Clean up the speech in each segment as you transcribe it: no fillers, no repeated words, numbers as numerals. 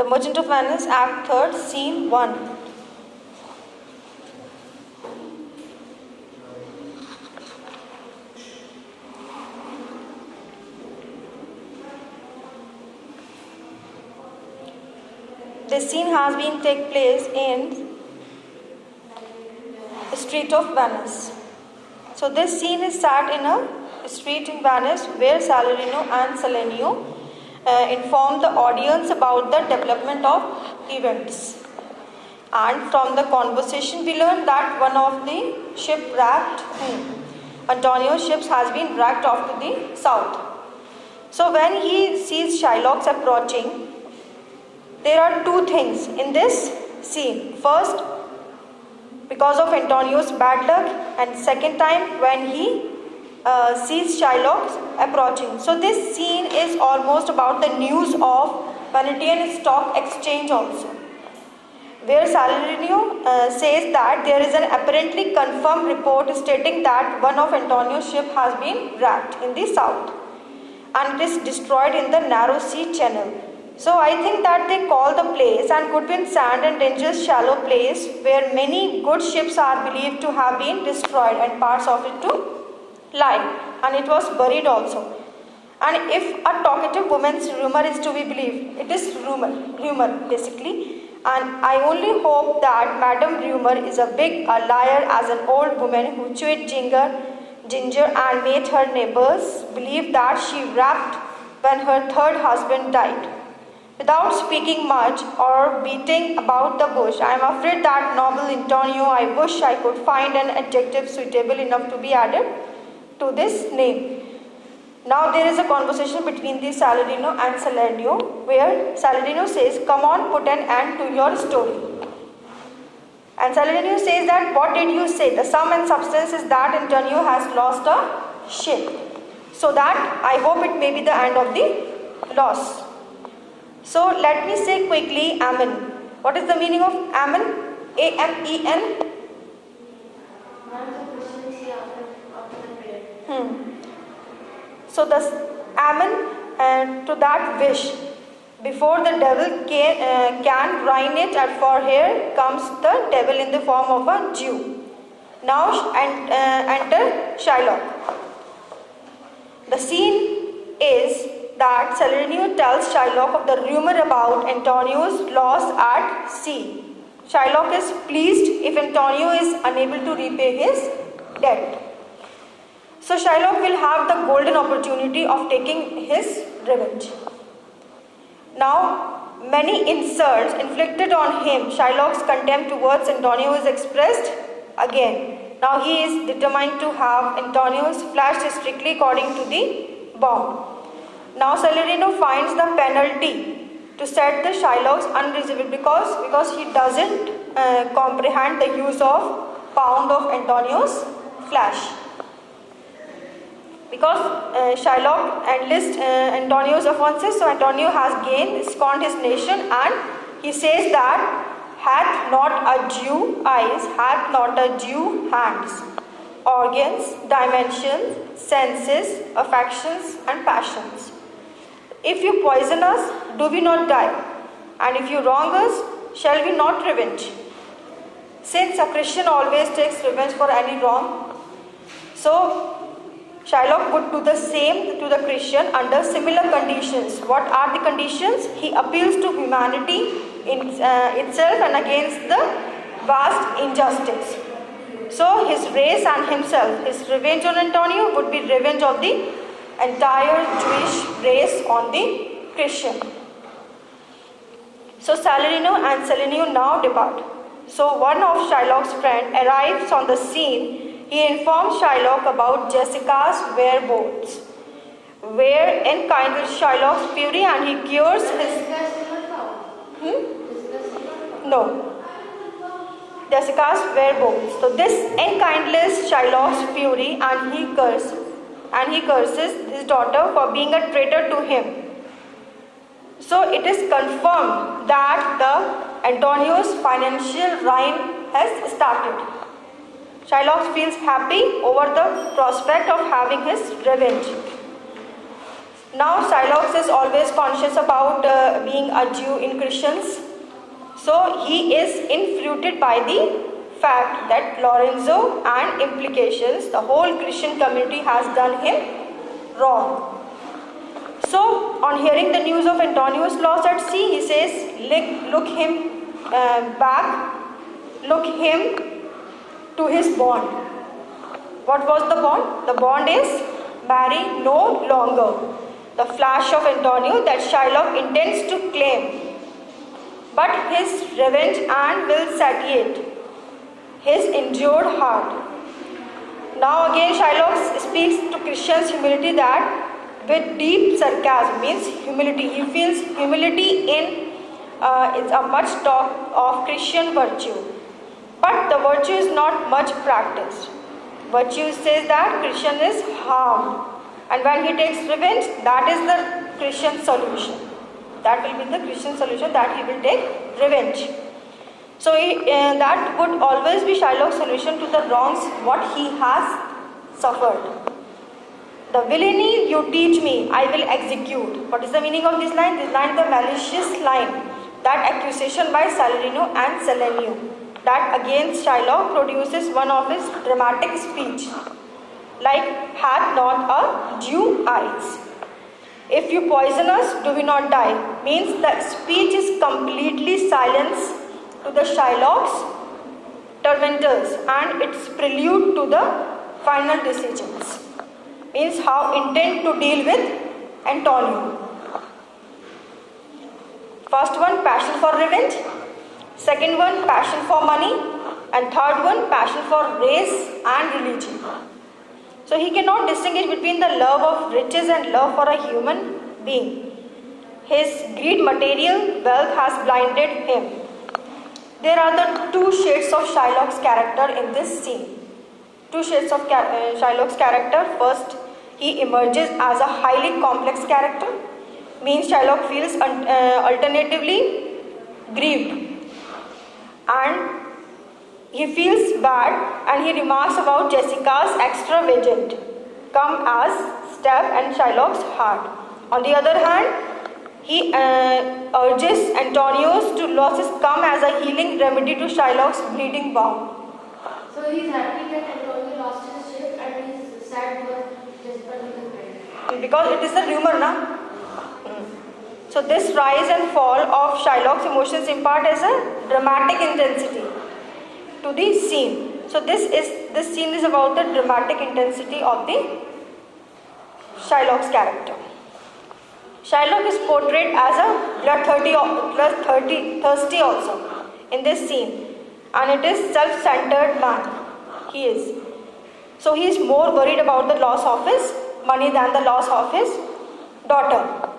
Merchant of Venice, Act 3rd, Scene 1. This scene has been take place in the street of Venice. So this scene is set in a street in Venice where Salarino and Salenio inform the audience about the development of events. And from the conversation we learn that one of the shipwrecked Antonio's ships has been wrecked off to the south. So when he sees Shylock's approaching, there are two things in this scene. First, because of Antonio's bad luck, and second time when he sees Shylock approaching. So this scene is almost about the news of Venetian Stock Exchange also, where Salarino says that there is an apparently confirmed report stating that one of Antonio's ship has been wrecked in the south and it is destroyed in the narrow sea channel. So I think that they call the place and Goodwin Sand and dangerous shallow place where many good ships are believed to have been destroyed and parts of it to lie, and it was buried also. And if a talkative woman's rumor is to be believed, it is rumor basically. And I only hope that Madame Rumor is a liar as an old woman who chewed ginger and made her neighbors believe that she wept when her third husband died. Without speaking much or beating about the bush, I am afraid that noble Antonio, I wish I could find an adjective suitable enough to be added to this name. Now there is a conversation between the Salarino and Salerno where Salarino says, come on, put an end to your story. And Salarino says that, what did you say? The sum and substance is that Antonio has lost a ship. So that I hope it may be the end of the loss. So let me say quickly Amen. What is the meaning of Amen? A-M-E-N? So the Amen to that wish. Before the devil can ruin it, and for here comes the devil in the form of a Jew. Now enter Shylock. The scene is that Salarino tells Shylock of the rumor about Antonio's loss at sea. Shylock is pleased if Antonio is unable to repay his debt. So Shylock will have the golden opportunity of taking his revenge. Now, many insults inflicted on him, Shylock's contempt towards Antonio is expressed again. Now he is determined to have Antonio's flashed strictly according to the bomb. Now Salarino finds the penalty to set the Shylock's unreasonable because he doesn't comprehend the use of pound of Antonio's flesh. Because Shylock enlists Antonio's offences, so Antonio has scorned his nation, and he says that hath not a Jew eyes, hath not a Jew hands, organs, dimensions, senses, affections and passions. If you poison us, do we not die? And if you wrong us, shall we not revenge? Since a Christian always takes revenge for any wrong, so Shylock would do the same to the Christian under similar conditions. What are the conditions? He appeals to humanity in itself and against the vast injustice. So his race and himself, his revenge on Antonio would be revenge of the entire Jewish race on the Christian. So Salarino and Salenio now depart. So one of Shylock's friends arrives on the scene. He informs Shylock about Jessica's whereabouts, wherein kindles Shylock's fury and he cures his... No. Jessica's whereabouts. So this enkindles Shylock's fury and he curses his daughter for being a traitor to him. So it is confirmed that the Antonio's financial ruin has started. Shylock feels happy over the prospect of having his revenge. Now Shylock is always conscious about being a Jew in Christians. So he is influenced by the fact that Lorenzo and implications, the whole Christian community has done him wrong. So on hearing the news of Antonio's loss at sea, he says, look him back, look him to his bond. What was the bond? The bond is marry no longer. The flash of Antonio that Shylock intends to claim, but his revenge and will satiate his injured heart. Now again Shylock speaks to Christians' humility that with deep sarcasm, means humility. He feels humility in it's a much talk of Christian virtue, but the virtue is not much practiced. Virtue says that Christian is harmed, and when he takes revenge, that is the Christian solution. That will be the Christian solution, that he will take revenge. So that would always be Shylock's solution to the wrongs what he has suffered. The villainy you teach me, I will execute. What is the meaning of this line? This line is the malicious line, that accusation by Salarino and Selenio, that against Shylock produces one of his dramatic speech, like hath not a Jew eyes. If you poison us, do we not die? Means the speech is completely silence to the Shylock's tormentors, and it's prelude to the final decisions. Means how intent to deal with Antonio. First one, passion for revenge. Second one, passion for money. And third one, passion for race and religion. So he cannot distinguish between the love of riches and love for a human being. His greed, material wealth has blinded him. There are the two shades of Shylock's character in this scene. Two shades of Shylock's character. First, he emerges as a highly complex character. Means Shylock feels alternatively grieved, and he feels bad, and he remarks about Jessica's extravagant come as stab and Shylock's heart. On the other hand, he urges Antonio's to losses come as a healing remedy to Shylock's bleeding wound. So he is happy that Antonio lost his ship, and he is sad because Jessica became pregnant. Because it is the rumor, na? So this rise and fall of Shylock's emotions impart as a dramatic intensity to the scene. So this scene is about the dramatic intensity of the Shylock's character. Shylock is portrayed as a bloodthirsty also in this scene, and it is self-centered man. He is. So he is more worried about the loss of his money than the loss of his daughter.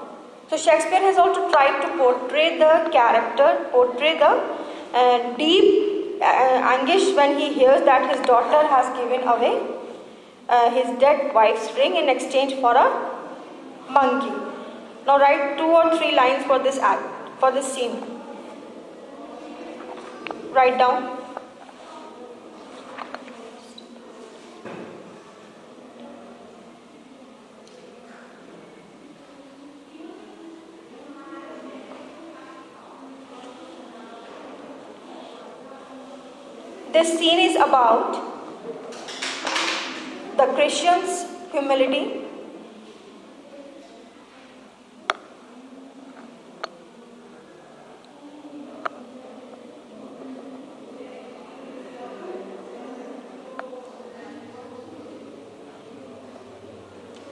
So Shakespeare has also tried to portray the character, portray the deep anguish when he hears that his daughter has given away his dead wife's ring in exchange for a monkey. Now write 2 or 3 lines for this act, for this scene. Write down. This scene is about the Christian's humility,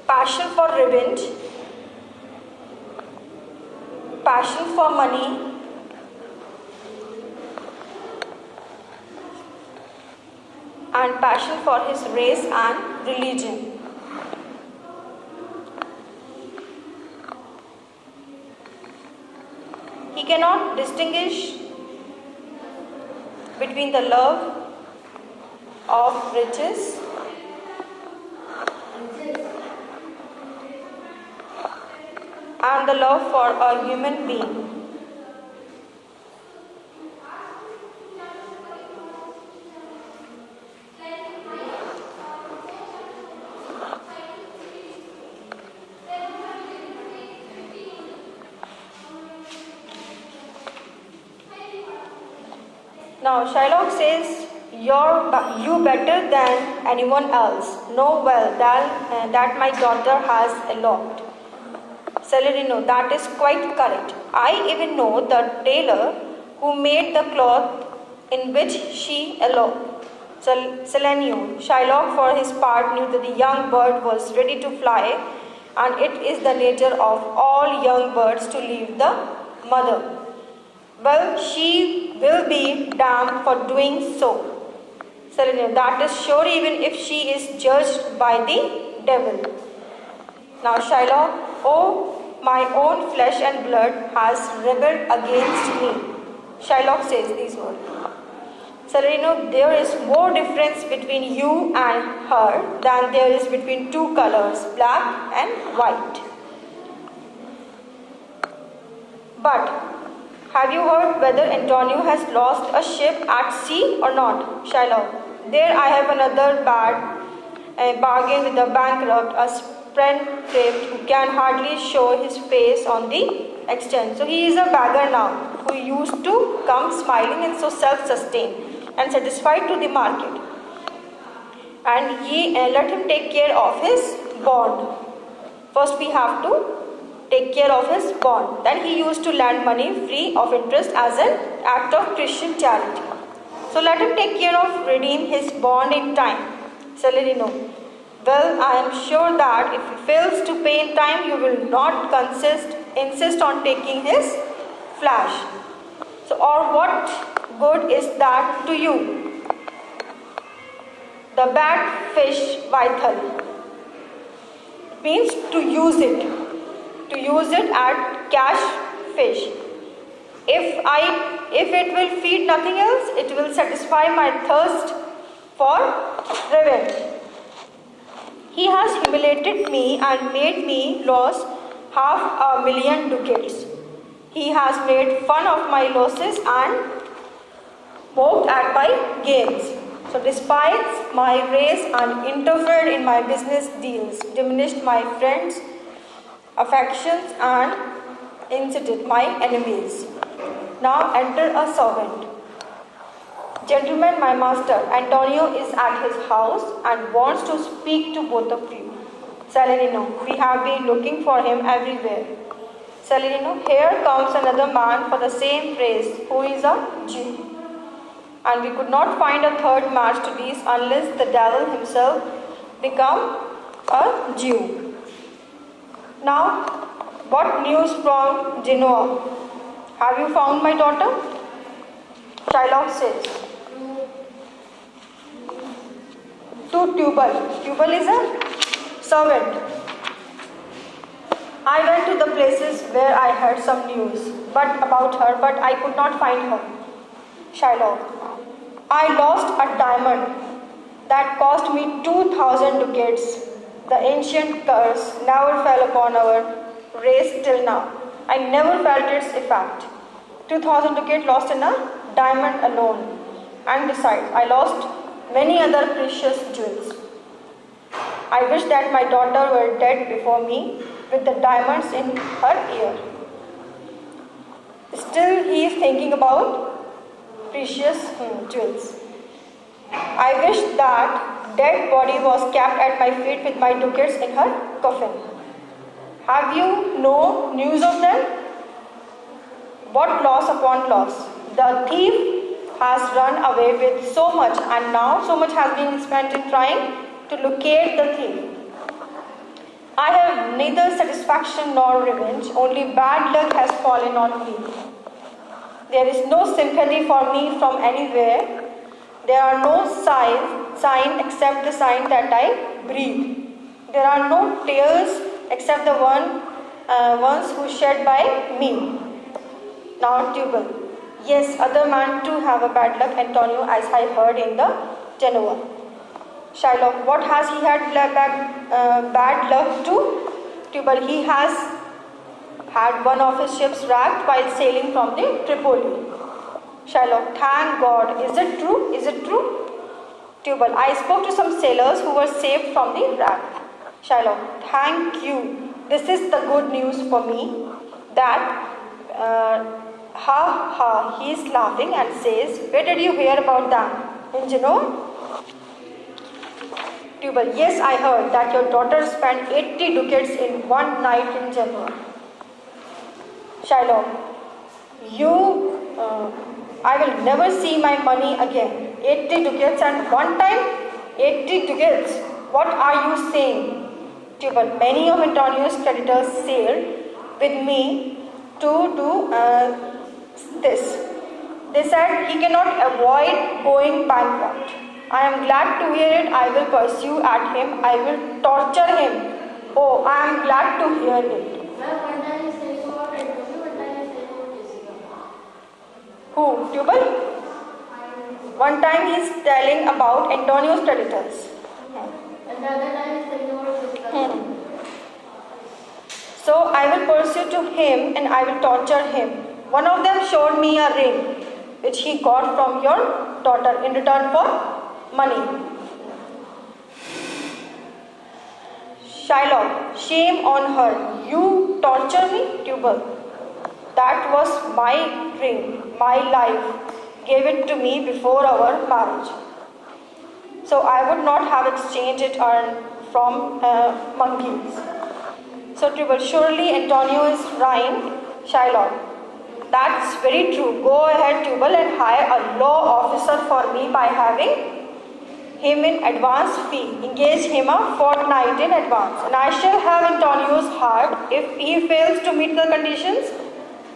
passion for revenge, passion for money, and passion for his race and religion. He cannot distinguish between the love of riches and the love for a human being. Now Shylock says, you better than anyone else know well that my daughter has eloped. Celerino, that is quite correct. I even know the tailor who made the cloth in which she eloped. Celenio, Shylock for his part knew that the young bird was ready to fly, and it is the nature of all young birds to leave the mother. Well, she will be damned for doing so. Celenio, that is sure, even if she is judged by the devil. Now Shylock, oh, my own flesh and blood has rebelled against me. Shylock says these words. Celerino, there is more difference between you and her than there is between two colors, black and white. But have you heard whether Antonio has lost a ship at sea or not? Shylock, there I have another bad bargain with a bankrupt, a spendthrift who can hardly show his face on the exchange. So he is a beggar now, who used to come smiling and so self-sustained and satisfied to the market. And he let him take care of his bond. First we have to take care of his bond. Then he used to lend money free of interest as an act of Christian charity. So let him take care of redeem his bond in time. Celerino, well, I am sure that if he fails to pay in time, you will not insist on taking his flesh. So, or what good is that to you? The bad fish Vithal means to use it at cash fish. If it will feed nothing else, it will satisfy my thirst for revenge. He has humiliated me and made me lose 500,000 ducats. He has made fun of my losses and mocked at my gains. So despised my race and interfered in my business deals, diminished my friends' affections and incited my enemies. Now enter a servant. Gentlemen, my master, Antonio is at his house and wants to speak to both of you. Celerino, we have been looking for him everywhere. Celerino, here comes another man for the same praise, who is a Jew. And we could not find a third match to these unless the devil himself become a Jew. Now, what news from Genoa? Have you found my daughter? Shylock says. To Tubal. Tubal is a servant. I went to the places where I heard some news about her, but I could not find her. Shylock. I lost a diamond that cost me 2,000 ducats. The ancient curse never fell upon our race till now. I never felt its effect. 2,000 ducats lost in a diamond alone. And besides, I lost many other precious jewels. I wish that my daughter were dead before me with the diamonds in her ear. Still, he is thinking about precious jewels. I wish that dead body was kept at my feet with my ducats in her coffin. Have you no news of them? What loss upon loss. The thief has run away with so much, and now so much has been spent in trying to locate the thief. I have neither satisfaction nor revenge, only bad luck has fallen on me. There is no sympathy for me from anywhere. There are no sign except the sign that I breathe. There are no tears except the ones who shed by me. Now Tubal. Yes, other man too have a bad luck, Antonio, as I heard in the Genoa. Shylock, what has he had bad luck to? Tubal, he has had one of his ships wrecked while sailing from the Tripoli. Shylock, thank God. Is it true? Is it true? Tubal, I spoke to some sailors who were saved from the wreck. Shylock, thank you. This is the good news for me that Ha ha, he is laughing and says, where did you hear about that? In Genoa? Tubal, yes, I heard that your daughter spent 80 ducats in one night in Genoa. Shylock, I will never see my money again. 80 ducats and one time? 80 ducats? What are you saying? Tubal, many of Antonio's creditors sailed with me to do this. They said he cannot avoid going bankrupt. I am glad to hear it. I will pursue at him. I will torture him. Oh, I am glad to hear it. One time is telling about Antonio, one time is telling about Jessica. Who? Tubal? One time he is telling about Antonio's creditors. And the other time is telling about Jessica. So I will pursue to him and I will torture him. One of them showed me a ring which he got from your daughter in return for money. Shylock, shame on her. You torture me, Tubal. That was my ring, my life. Gave it to me before our marriage. So I would not have exchanged it from monkeys. So Tubal, surely Antonio is right, Shylock. That's very true. Go ahead, Tubal, and hire a law officer for me by having him in advance fee. Engage him a fortnight in advance. And I shall have Antonio's heart if he fails to meet the conditions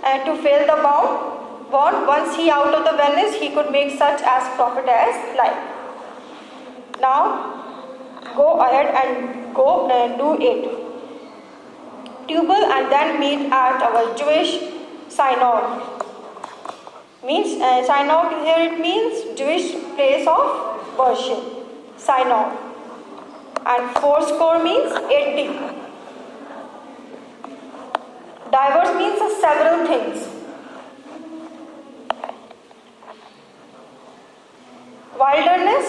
and to fail the bond. Once he out of the Venice, he could make such as profit as life. Now, go ahead and go and do it. Tubal and then meet at our Jewish synagogue. Means synagogue here it means Jewish place of worship. Synagogue. And fourscore means 80. Diverse means several things. Wilderness.